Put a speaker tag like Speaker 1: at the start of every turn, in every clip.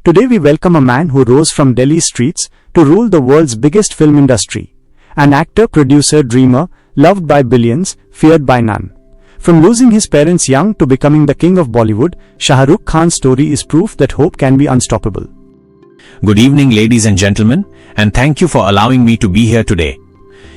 Speaker 1: Today we welcome a man who rose from Delhi streets to rule the world's biggest film industry. An actor, producer, dreamer, loved by billions, feared by none. From losing his parents young to becoming the king of Bollywood, Shah Rukh Khan's story is proof that hope can be unstoppable.
Speaker 2: Good evening, ladies and gentlemen, and thank you for allowing me to be here today.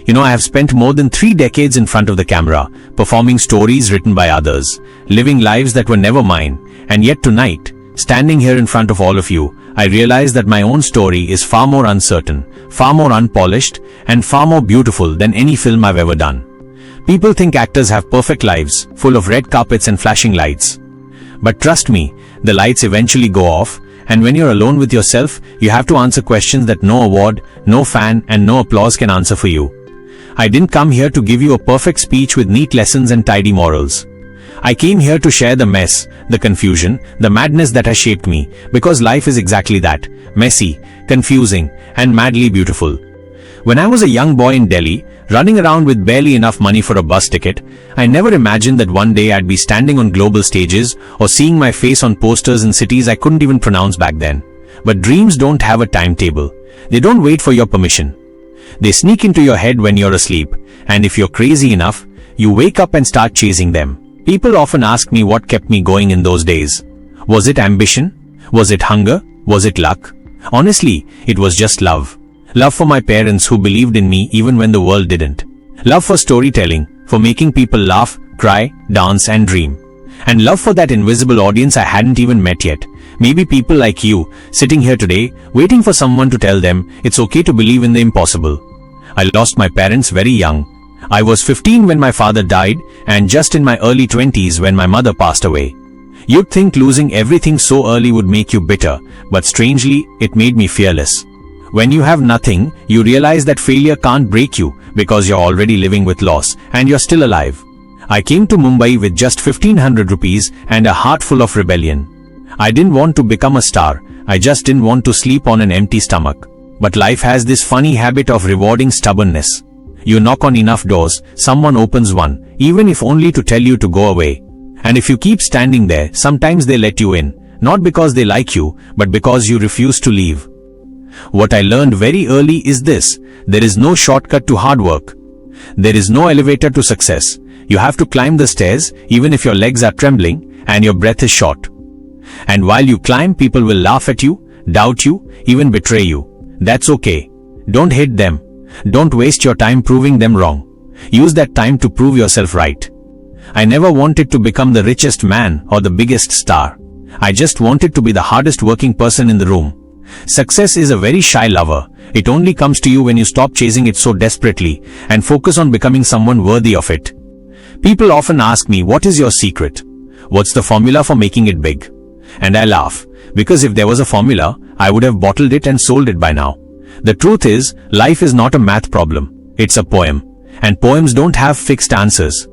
Speaker 2: I have spent more than 3 decades in front of the camera, performing stories written by others, living lives that were never mine, and yet tonight, standing here in front of all of you, I realize that my own story is far more uncertain, far more unpolished, and far more beautiful than any film I've ever done. People think actors have perfect lives, full of red carpets and flashing lights. But trust me, the lights eventually go off, and when you're alone with yourself, you have to answer questions that no award, no fan, and no applause can answer for you. I didn't come here to give you a perfect speech with neat lessons and tidy morals. I came here to share the mess, the confusion, the madness that has shaped me, because life is exactly that, messy, confusing, and madly beautiful. When I was a young boy in Delhi, running around with barely enough money for a bus ticket, I never imagined that one day I'd be standing on global stages or seeing my face on posters in cities I couldn't even pronounce back then. But dreams don't have a timetable. They don't wait for your permission. They sneak into your head when you're asleep, and if you're crazy enough, you wake up and start chasing them. People often ask me what kept me going in those days. Was it ambition? Was it hunger? Was it luck? Honestly, it was just love. Love for my parents who believed in me even when the world didn't. Love for storytelling, for making people laugh, cry, dance and dream. And love for that invisible audience I hadn't even met yet. Maybe people like you, sitting here today, waiting for someone to tell them it's okay to believe in the impossible. I lost my parents very young. I was 15 when my father died, and just in my early 20s when my mother passed away. You'd think losing everything so early would make you bitter, but strangely, it made me fearless. When you have nothing, you realize that failure can't break you because you're already living with loss, and you're still alive. I came to Mumbai with just 1500 rupees and a heart full of rebellion. I didn't want to become a star, I just didn't want to sleep on an empty stomach. But life has this funny habit of rewarding stubbornness. You knock on enough doors, someone opens one, even if only to tell you to go away. And if you keep standing there, sometimes they let you in, not because they like you, but because you refuse to leave. What I learned very early is this: there is no shortcut to hard work. There is no elevator to success. You have to climb the stairs, even if your legs are trembling, and your breath is short. And while you climb, people will laugh at you, doubt you, even betray you. That's okay. Don't hate them. Don't waste your time proving them wrong. Use that time to prove yourself right. I never wanted to become the richest man or the biggest star. I just wanted to be the hardest working person in the room. Success is a very shy lover. It only comes to you when you stop chasing it so desperately and focus on becoming someone worthy of it. People often ask me, what is your secret? What's the formula for making it big? And I laugh, because if there was a formula, I would have bottled it and sold it by now. The truth is, life is not a math problem. It's a poem. And poems don't have fixed answers.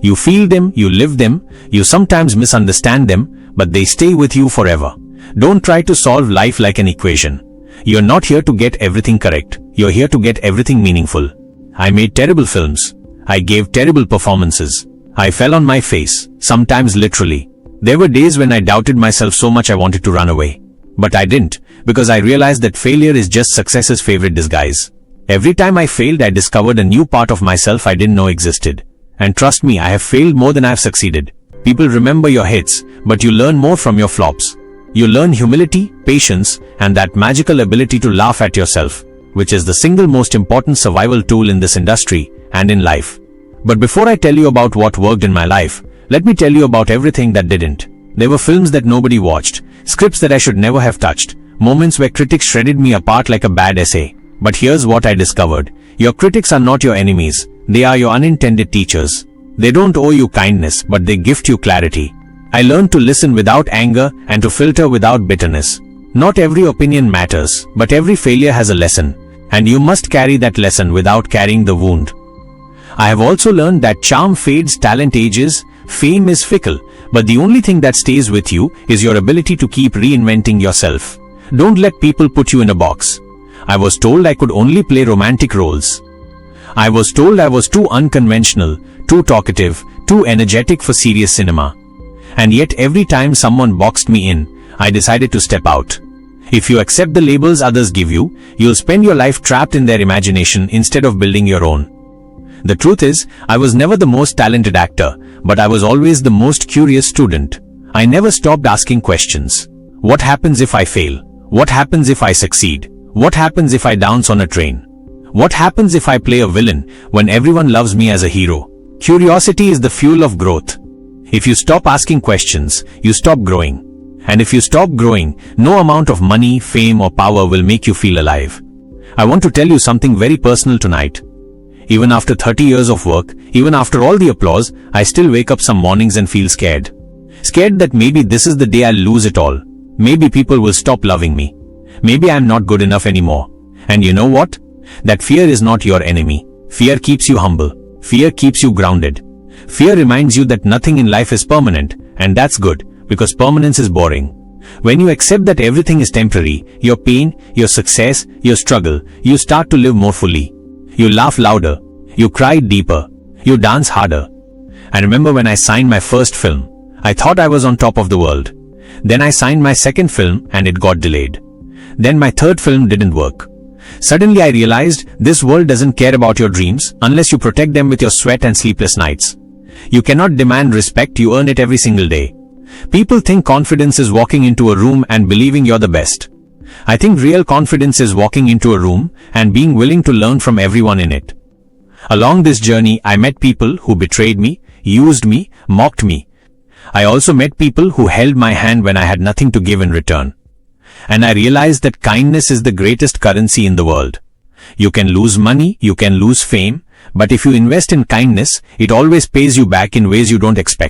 Speaker 2: You feel them, you live them, you sometimes misunderstand them, but they stay with you forever. Don't try to solve life like an equation. You're not here to get everything correct. You're here to get everything meaningful. I made terrible films. I gave terrible performances. I fell on my face, sometimes literally. There were days when I doubted myself so much I wanted to run away. But I didn't, because I realized that failure is just success's favorite disguise. Every time I failed, I discovered a new part of myself I didn't know existed. And trust me, I have failed more than I have succeeded. People remember your hits, but you learn more from your flops. You learn humility, patience, and that magical ability to laugh at yourself, which is the single most important survival tool in this industry and in life. But before I tell you about what worked in my life, let me tell you about everything that didn't. There were films that nobody watched, scripts that I should never have touched, moments where critics shredded me apart like a bad essay. But here's what I discovered. Your critics are not your enemies. They are your unintended teachers. They don't owe you kindness, but they gift you clarity. I learned to listen without anger and to filter without bitterness. Not every opinion matters, but every failure has a lesson, and you must carry that lesson without carrying the wound. I have also learned that charm fades, talent ages, fame is fickle, but the only thing that stays with you is your ability to keep reinventing yourself. Don't let people put you in a box. I was told I could only play romantic roles. I was told I was too unconventional, too talkative, too energetic for serious cinema. And yet every time someone boxed me in, I decided to step out. If you accept the labels others give you, you'll spend your life trapped in their imagination instead of building your own. The truth is, I was never the most talented actor, but I was always the most curious student. I never stopped asking questions. What happens if I fail? What happens if I succeed? What happens if I dance on a train? What happens if I play a villain when everyone loves me as a hero? Curiosity is the fuel of growth. If you stop asking questions, you stop growing. And if you stop growing, no amount of money, fame or power will make you feel alive. I want to tell you something very personal tonight. Even after 30 years of work, even after all the applause, I still wake up some mornings and feel scared. Scared that maybe this is the day I'll lose it all. Maybe people will stop loving me. Maybe I'm not good enough anymore. And you know what? That fear is not your enemy. Fear keeps you humble. Fear keeps you grounded. Fear reminds you that nothing in life is permanent, and that's good, because permanence is boring. When you accept that everything is temporary, your pain, your success, your struggle, you start to live more fully. You laugh louder. You cry deeper. You dance harder. I remember when I signed my first film, I thought I was on top of the world. Then I signed my second film and it got delayed. Then my third film didn't work. Suddenly I realized this world doesn't care about your dreams unless you protect them with your sweat and sleepless nights. You cannot demand respect, you earn it every single day. People think confidence is walking into a room and believing you're the best. I think real confidence is walking into a room and being willing to learn from everyone in it. Along this journey, I met people who betrayed me, used me, mocked me. I also met people who held my hand when I had nothing to give in return. And I realized that kindness is the greatest currency in the world. You can lose money, you can lose fame, but if you invest in kindness, it always pays you back in ways you don't expect.